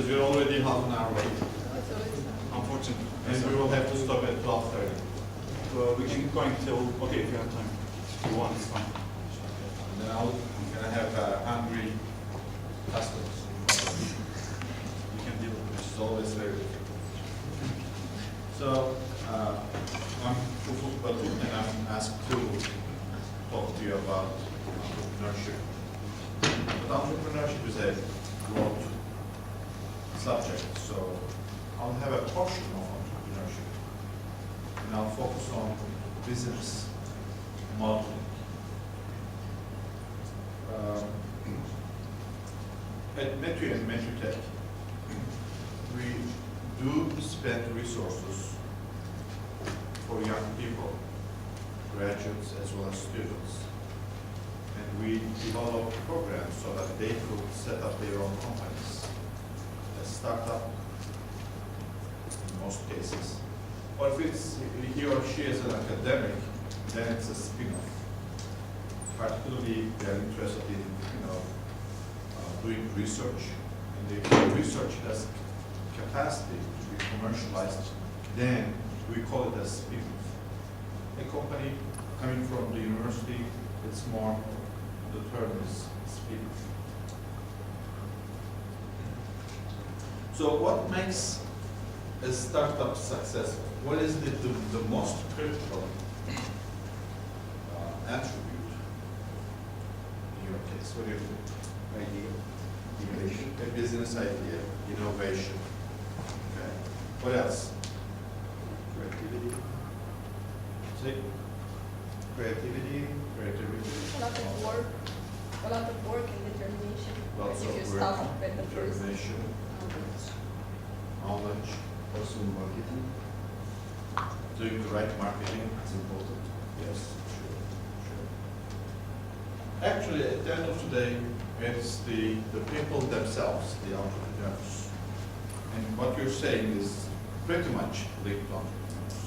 because we're already half an hour late. Unfortunately. And we will have to stop at 12:30. We can keep going till, okay, if you have time. If you want, it's fine. And then I'm gonna have hungry customers, You can deal with which is always very good. So, I'm Ufuk Batu, and I'm asked to talk to you about entrepreneurship. But entrepreneurship is a broad subject, so I'll have a portion of entrepreneurship, and I'll focus on business modeling. At Metri and Metritech, we do spend resources for young people, graduates as well as students. And we develop programs so that they could set up their own companies, a startup in most cases. Or if it's he or she is an academic, then it's a spin-off. Particularly, they're interested in, doing research, and if the research has capacity to be commercialized, then we call it a spin-off. A company coming from the university, it's more, the term is spin-off. So what makes a startup successful? What is the most critical attribute in your case? What do you think? Idea, innovation. A business idea, innovation. Okay. What else? Creativity. See? Creativity. A lot of work and determination. Lots If you of start work, with the first. determination, knowledge, Also marketing. doing the right marketing. It's important. Yes, sure. Actually, at the end of the day, it's the people themselves, the entrepreneurs. And what you're saying is pretty much linked to entrepreneurs.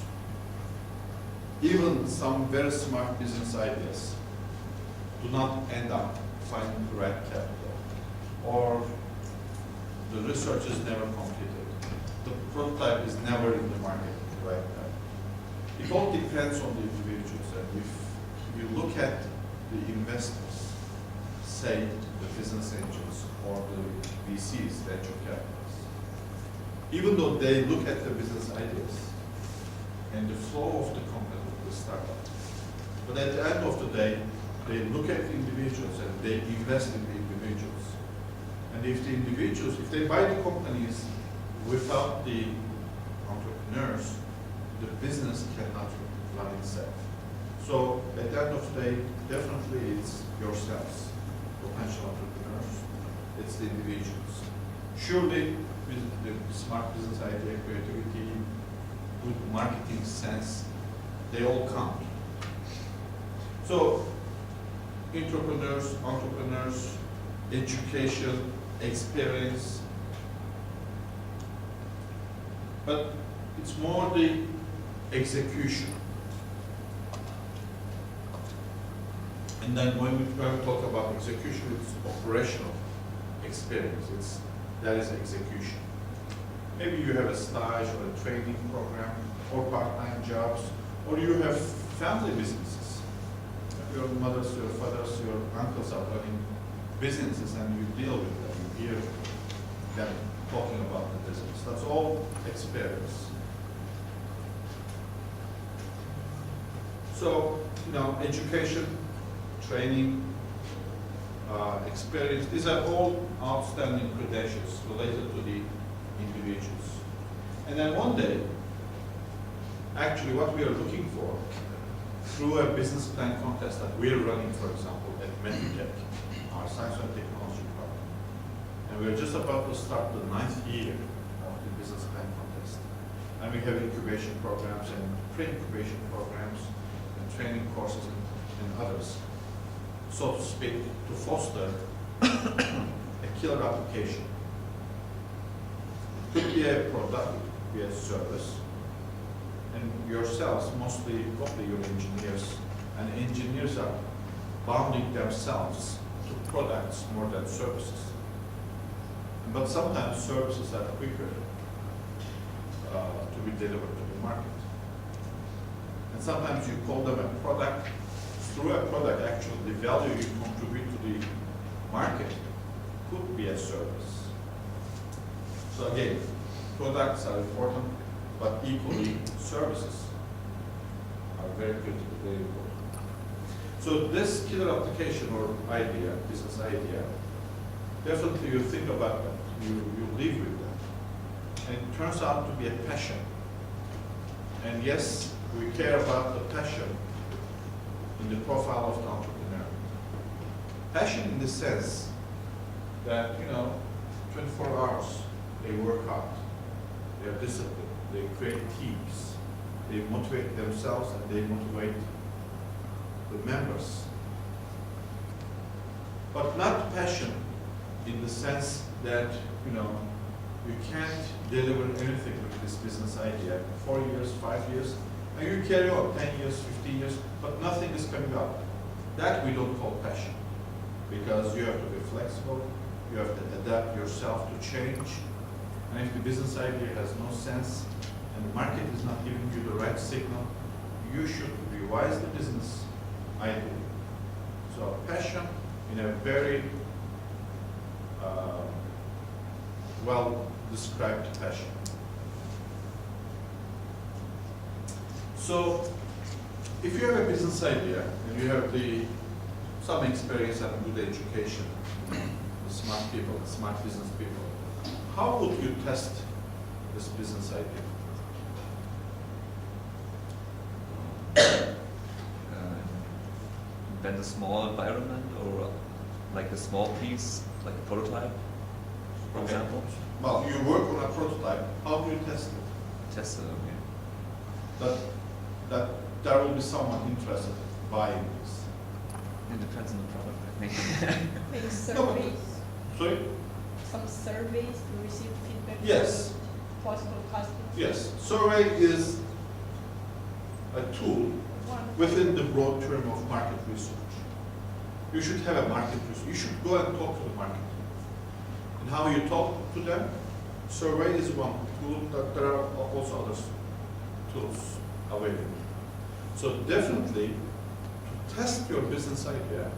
Even some very smart business ideas do not end up finding the right capital, or the research is never completed. The prototype is never in the market right now. It all depends on the individuals, and if you look at the investors, say the business angels or the VCs, venture capitalists, even though they look at the business ideas and the flow of the company, the startup, but at the end of the day, they look at the individuals and they invest in the individuals. And if the individuals, if they buy the companies without the entrepreneurs, the business cannot run itself. So at the end of the day, definitely it's yourselves, potential entrepreneurs, it's the individuals. Surely with the smart business idea, creativity, good marketing sense, they all count. So entrepreneurs, education, experience, but it's more the execution. And then when we talk about execution, it's operational experience. That is execution. Maybe you have a stage or a training program or part-time jobs, or you have family businesses. Your mothers, your fathers, your uncles are running businesses and you deal with them, you hear them talking about the business. That's all experience. So, education, training, experience, these are all outstanding credentials related to the individuals. And then one day, actually what we are looking for, through a business plan contest that we're running, for example, at Metritech, our science and technology program. And we're just about to start the 9th year of the business plan contest. And we have incubation programs and pre-incubation programs and training courses and others, so to speak, to foster a killer application. It could be a product, it could be a service, and yourselves, mostly probably your engineers, and engineers are bounding themselves to products more than services. And But sometimes services are quicker to be delivered to the market. And sometimes you call them a product. Through a product, actually, the value you contribute to the market could be a service. So again, products are important, but equally services are very critical, very important. So this killer application or idea, business idea, definitely you think about that, you live with that. And it turns out to be a passion. And yes, we care about the passion in the profile of the entrepreneur. Passion in the sense that, 24 hours, they work hard, they are disciplined, they create teams, they motivate themselves and they motivate the members. But not passion in the sense that, you can't deliver anything with this business idea 4 years, 5 years, and you carry on 10 years, 15 years, but nothing is coming up. That we don't call passion, because you have to be flexible, you have to adapt yourself to change, and if the business idea has no sense, and the market is not giving you the right signal, you should revise the business idea. So passion in a very well-described passion. So, if you have a business idea and you have some experience and good education, the smart people, the smart business people, how would you test this business idea? Invent a small environment or like a small piece, like a prototype, for Okay. example. Well, you work on a prototype. How do you test it? Test it, okay. That there will be someone interested in buying this. It depends on the product, I think. Maybe surveys, Sorry? some surveys to receive feedback. Yes. From possible customers. Yes. Survey is a tool One. within the broad term of market research. You should have a market research. You should go and talk to the market. And how you talk to them, survey is one tool, that there are also other tools available. So definitely, to test your business idea,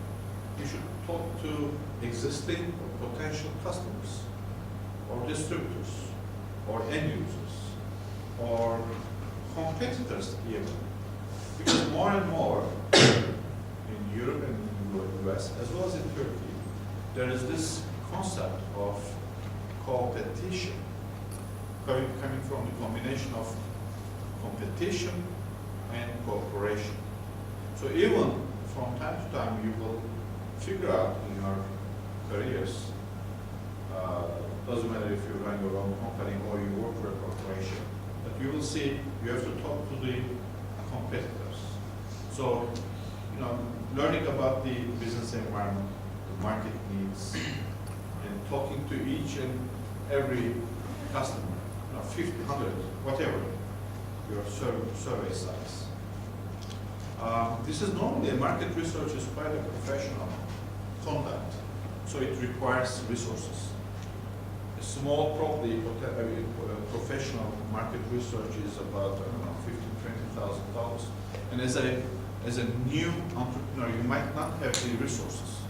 you should talk to existing or potential customers, or distributors, or end users, or competitors even. Because more and more, in Europe and in the US, as well as in Turkey, there is this concept of competition, coming from the combination of competition and cooperation. So even from time to time, you will figure out in your careers, doesn't matter if you run your own company or you work for a corporation, but you will see you have to talk to the competitors. So, learning about the business environment, the market needs, and talking to each and every customer, 50, 100, whatever your survey size. This is normally, market research is quite a professional conduct, so it requires resources. A small, probably professional market research is about, $15,000 to $20,000. And as a new entrepreneur, you might not have the resources.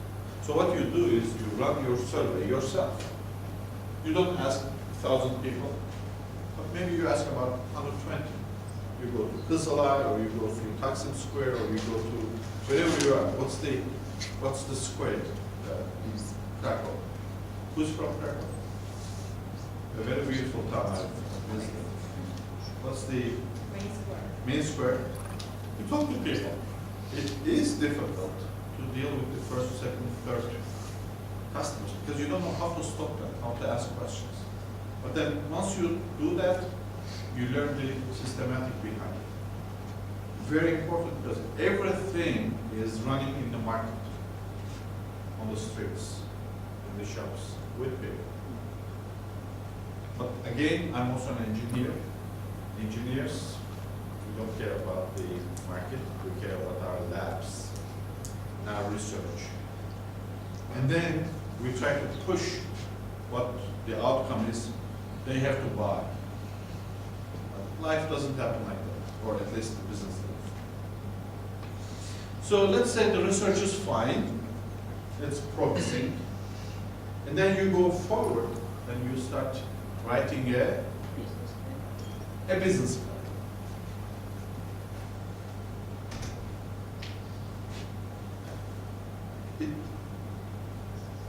So what you do is you run your survey yourself. You don't ask 1,000 people, but maybe you ask about 120. You go to Kızılay, or you go to Taksim Square, or you go to wherever you are. What's the square? Krakow. Who's from Krakow? A very beautiful town I've visited. What's the Main square. main square? You talk to people. It is difficult to deal with the first, second, third customers because you don't know how to stop them, how to ask questions. But then once you do that, you learn the systematic behind it. Very important because everything is running in the market, on the streets, in the shops, with people. But again, I'm also an engineer. Engineers, we don't care about the market, we care about our labs and our research. And then we try to push what the the outcome is they have to buy. But life doesn't happen like that, or at least the business does. So let's say the research is fine, it's promising, and then you go forward and you start writing Business plan. a business plan.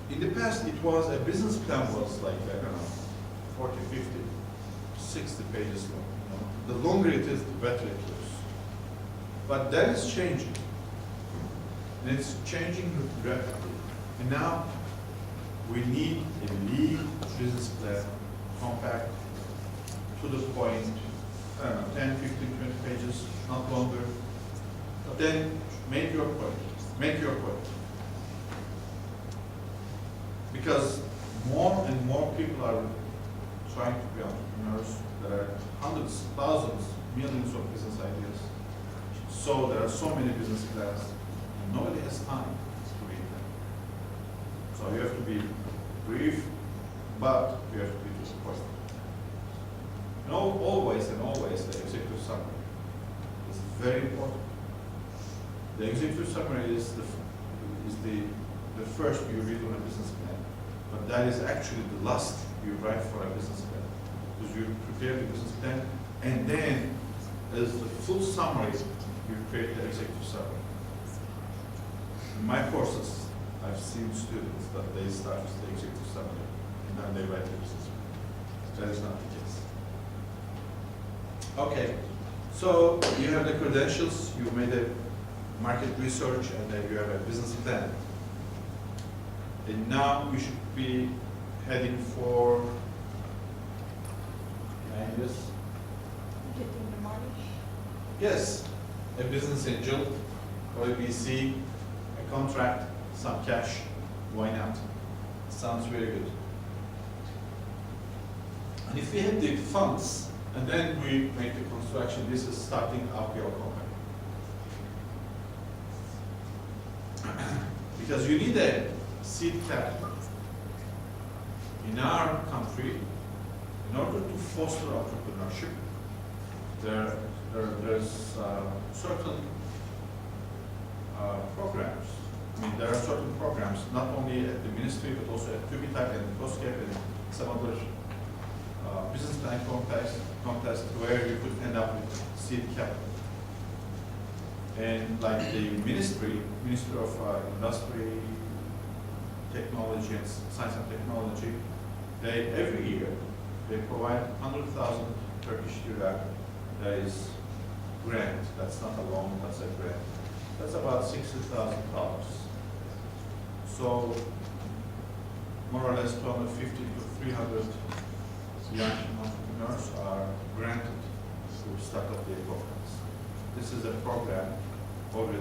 In the past, it was, a business plan was like, I don't know, 40, 50, 60 pages long. You know? The longer it is, the better it is. But that is changing. And it's changing rapidly. And now, we need a lean business plan, compact, to the point, I don't know, 10, 15, 20 pages, not longer. But then, make your point. Make your point. Because more and more people are trying to be entrepreneurs. There are hundreds, thousands, millions of business ideas. So there are so many business plans, and nobody has time to read them. So you have to be brief, but you have to be to the point. And always the executive summary is very important. The executive summary is the first you read on a business plan. But that is actually the last you write for a business plan. Because you prepare the business plan, and then as the full summary, you create the executive summary. In my courses, I've seen students that they start with the executive summary, and then they write the business plan. That is not the case. Okay, so you have the credentials, you made a market research, and then you have a business plan. And now we should be heading for, behind this, Getting the money. yes, a business angel, or a VC, a contract, some cash, why not? Sounds very good. And if we have the funds, and then we make the construction, this is starting up your company. Because you need a seed capital. In our country, in order to foster entrepreneurship, there's certain programs. I mean, there are certain programs, not only at the ministry, but also at TÜBİTAK and COSGAP and some other business plan contest where you could end up with seed capital. And like the Ministry of Industry, Technology and Science and Technology, they every year they provide 100,000 Turkish lira. That is grant. That's not a loan. That's a grant. That's about $60,000. So more or less 250 to 300 young entrepreneurs are granted to start up their programs. This is a program already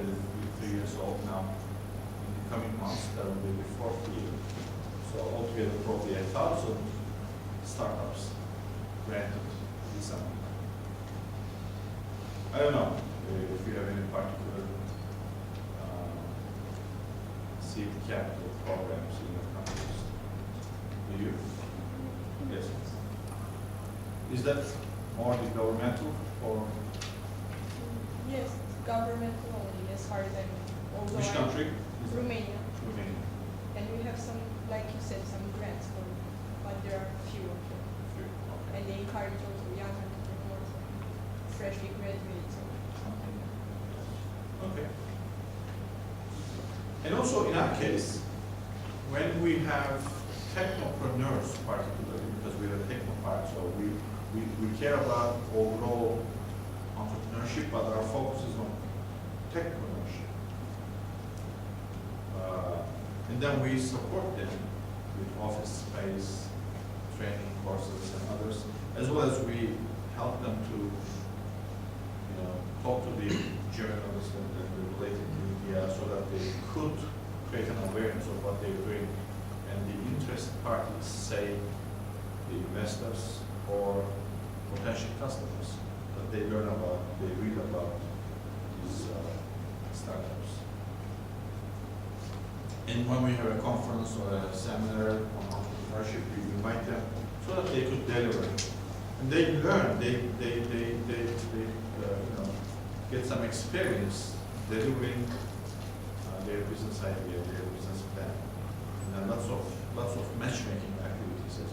3 years old now. In the coming months, there will be the 4th year. So altogether, probably 1,000 startups granted this amount. I don't know if you have any particular seed capital programs in your countries. Do you? Yes. Is that more the governmental or Yes, governmental only, as far as I know. Although which country? Romania. Romania. And we have some, like you said, some grants for, but there are few of them. And they encourage also young entrepreneurs, freshly graduated. So. Okay. And also in our case, when we have technopreneurs particularly, because we have a techno part, so we care about overall entrepreneurship, but our focus is on techpreneurship. And then we support them with office space, training courses and others, as well as we help them to talk to the journalists and the related media so that they could create an awareness of what they're doing. And the interested parties, say the investors or potential customers, that they learn about, they read about these startups. And when we have a conference or a seminar on entrepreneurship, you invite them so that they could deliver. And they learn, they you know, get some experience delivering their business idea, their business plan. And then lots of matchmaking activities as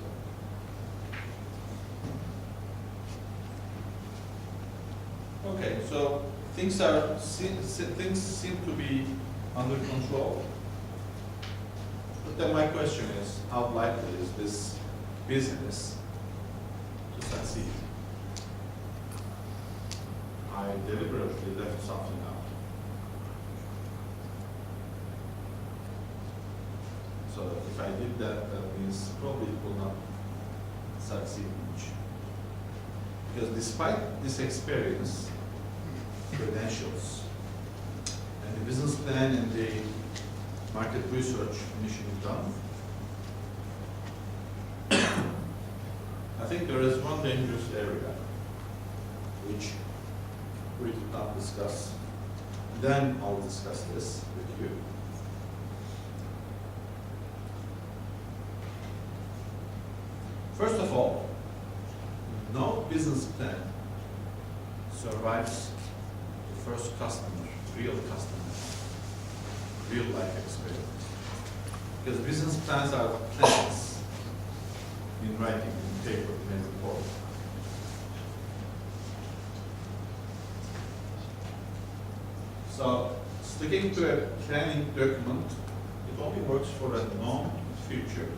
well. Okay, so things seem to be under control. But then my question is, how likely is this business to succeed? I deliberately left something out. So if I did that, that means probably it will not succeed much. Because despite this experience, credentials, and the business plan and the market research mission done, I think there is one dangerous area which we did not discuss. Then I'll discuss this with you. First of all, no business plan survives the first customer, real life experience. Because business plans are plans in writing, in paper, in a report. So, sticking to a planning document, it only works for a known future.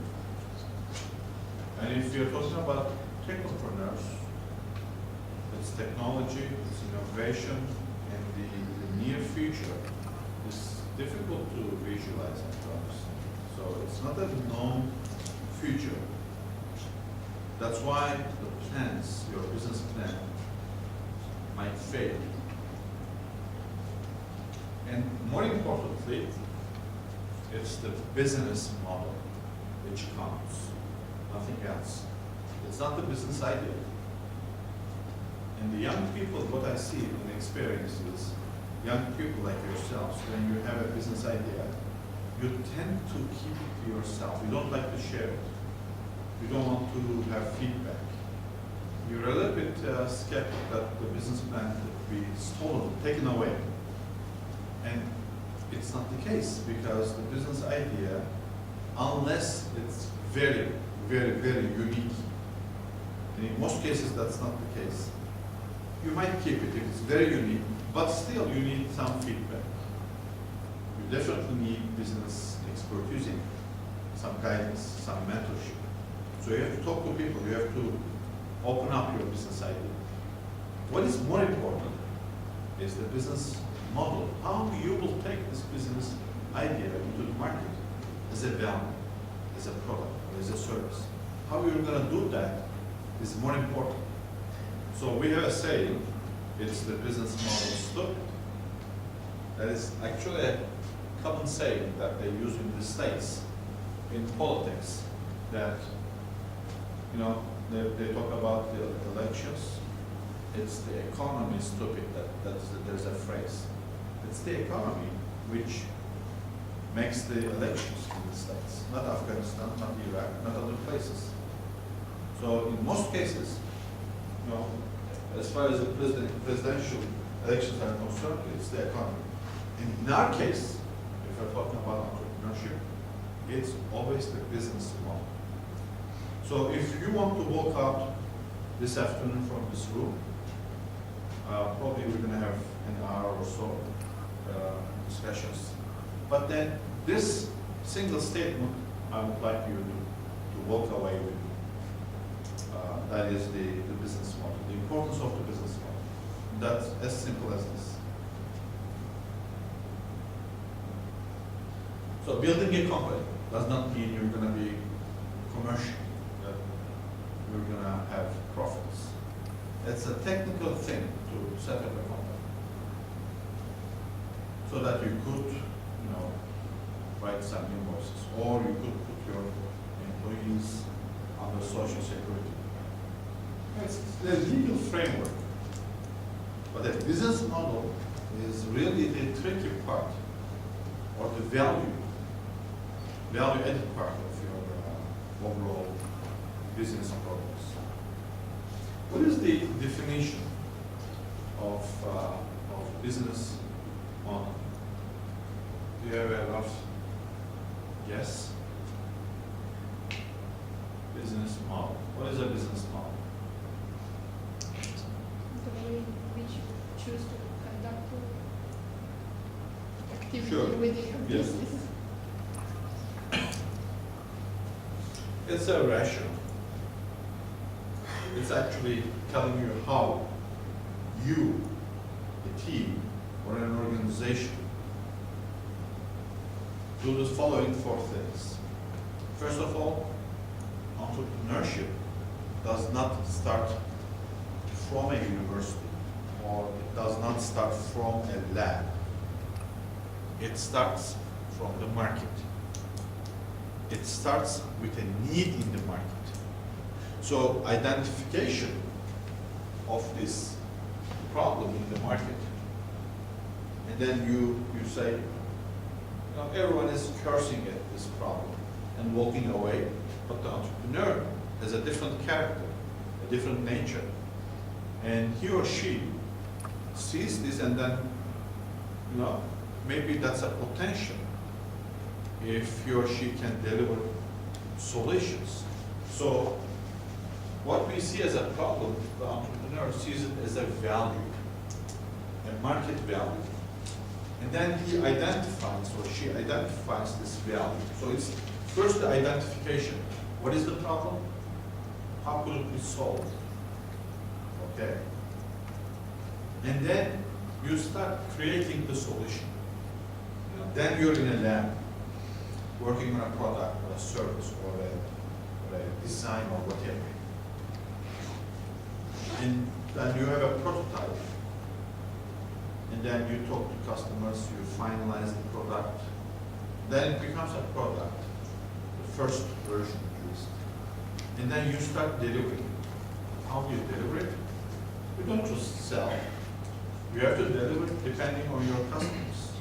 And if you're talking about technopreneurs, it's technology, it's innovation, and the near future is difficult to visualize and to understand. So it's not a known future. That's why the plans, your business plan, might fail. And more importantly, it's the business model which counts, nothing else. It's not the business idea. And the young people, what I see in experience is, young people like yourselves, when you have a business idea, you tend to keep it to yourself. You don't like to share it. You don't want to have feedback. You're a little bit skeptical that the business plan could be stolen, taken away. And it's not the case, because the business idea, unless it's very, very, very unique, and in most cases that's not the case, you might keep it if it's very unique, but still you need some feedback. You definitely need business expertise, some guidance, some mentorship. So you have to talk to people, you have to open up your business idea. What is more important is the business model. How you will take this business idea into the market as a value, as a product, or as a service. How you're going to do that is more important. So we have a saying, it's the business model stupid. That is actually a common saying that they use in the States, in politics, that, you know, they talk about the elections. It's the economy stupid, there's a phrase. It's the economy which makes the elections in the States, not Afghanistan, not Iraq, not other places. So in most cases, you know, as far as the presidential elections are concerned, it's the economy. And in our case, if we're talking about entrepreneurship, it's always the business model. So if you want to walk out this afternoon from this room, probably we're going to have an hour or so discussions. But then this single statement, I would like you to walk away with. That is the business model, the importance of the business model. That's as simple as this. So building a company does not mean you're going to be commercial, that you're going to have profits. It's a technical thing to set up a company, so that you could, you know, write some invoices, or you could put your employees under social security. It's the legal framework, but the business model is really the tricky part, or the value-added part of your overall business problems. What is the definition of business model? Do you have a rough guess? Business model. What is a business model? The way in which you choose to conduct activity Sure. within your Yes. business. It's a rational. It's actually telling you how you, a team, or an organization, do the following four things. First of all, entrepreneurship does not start from a university, or it does not start from a lab. It starts from the market. It starts with a need in the market. So identification of this problem in the market, and then you say, you know, everyone is cursing at this problem and walking away, but the entrepreneur has a different character, a different nature, and he or she sees this, and then, you know, maybe that's a potential if he or she can deliver solutions. So what we see as a problem, the entrepreneur sees it as a value, a market value. And then he identifies, or she identifies this value. So it's first the identification. What is the problem? How could it be solved? Okay. And then you start creating the solution. You know, then you're in a lab, working on a product or a service or a design or whatever. And then you have a prototype. And then you talk to customers, you finalize the product. Then it becomes a product, the first version at least. And then you start delivering. How do you deliver it? You don't just sell. You have to deliver it depending on your customers,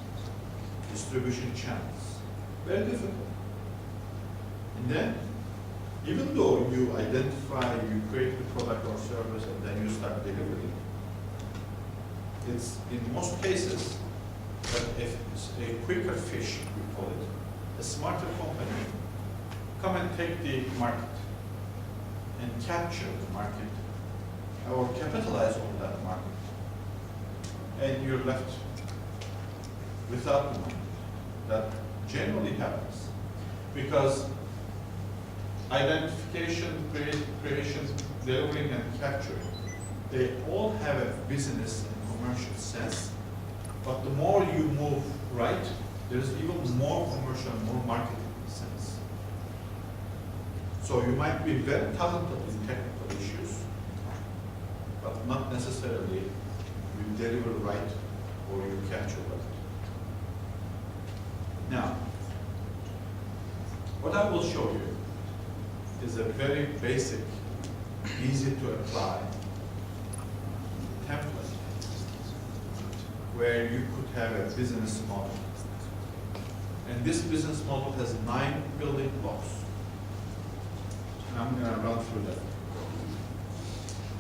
distribution channels. Very difficult. And then, even though you identify, you create the product or service, and then you start delivering, it's in most cases that if it's a quicker fish, we call it, a smarter company, come and take the market and capture the market or capitalize on that market. And you're left without the market. That generally happens because identification, creation, delivering, and capturing, they all have a business and commercial sense, but the more you move right, there's even more commercial and more marketing sense. So you might be very talented in technical issues, but not necessarily you deliver right or you capture right. Now, what I will show you is a very basic, easy to apply template where you could have a business model. And this business model has 9 building blocks. And I'm going to run through that.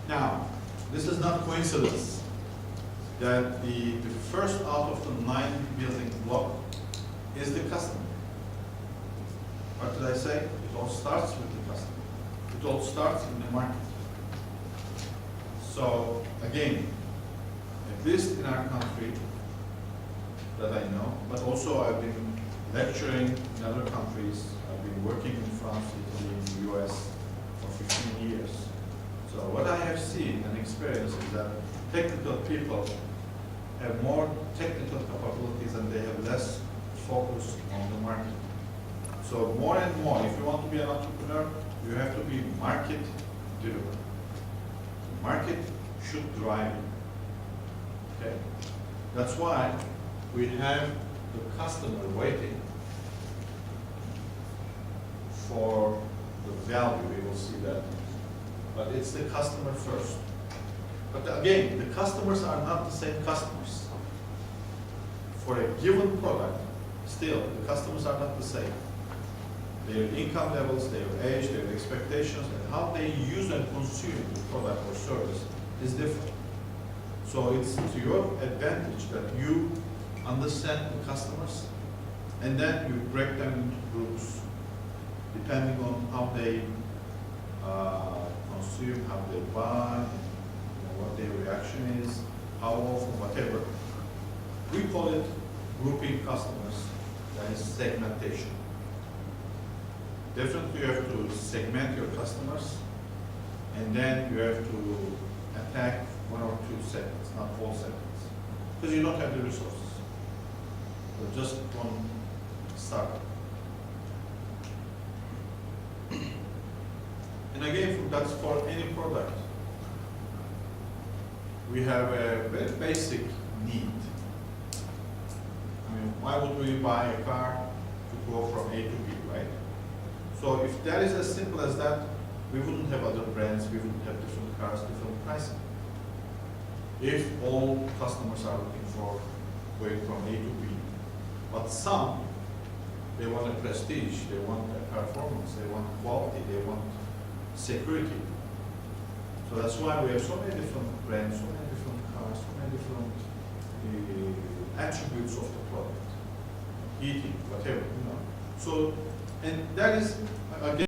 Now, this is not coincidence that the first out of the 9 building block is the customer. What did I say? It all starts with the customer. It all starts in the market. So again, at least in our country that I know, but also I've been lecturing in other countries. I've been working in France, Italy, in the US for 15 years. So what I have seen and experienced is that technical people have more technical capabilities and they have less focus on the market. So more and more, if you want to be an entrepreneur, you have to be market driven. The market should drive you. Okay? That's why we have the customer waiting for the value. We will see that. But it's the customer first. But again, the customers are not the same customers. For a given product, still, the customers are not the same. their income levels, their age, their expectations, and how they use and consume the product or service is different. So it's to your advantage that you understand the customers, and then you break them into groups depending on how they consume, how they buy, what their reaction is, how often, whatever. We call it grouping customers, that is segmentation. Definitely you have to segment your customers, and then you have to attack one or two segments, not all segments, because you don't have the resources. So just one startup. And again, that's for any product. We have a very basic need. I mean, why would we buy a car to go from A to B, right? So if that is as simple as that, we wouldn't have other brands, we wouldn't have different cars, different pricing. If all customers are looking for going from A to B, but some, they want a prestige, they want a performance, they want quality, they want security. So that's why we have so many different brands, so many different cars, so many different attributes of the product, heating, whatever, you know. So, and that is, again,